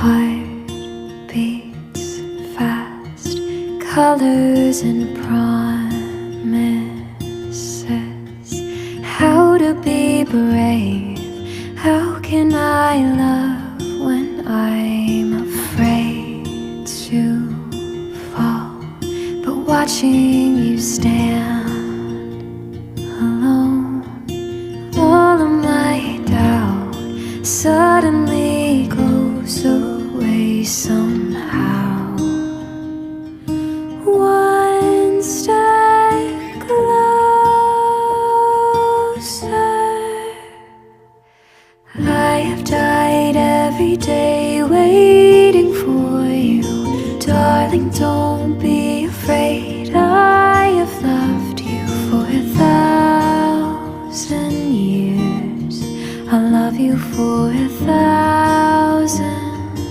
Heart beats fast, colors and promises. How to be brave, how can I love when I'm afraid to fall? But watching you stand alone, all of my doubt suddenly goes away somehow. One step closer. I have died every day waiting for you, darling, don't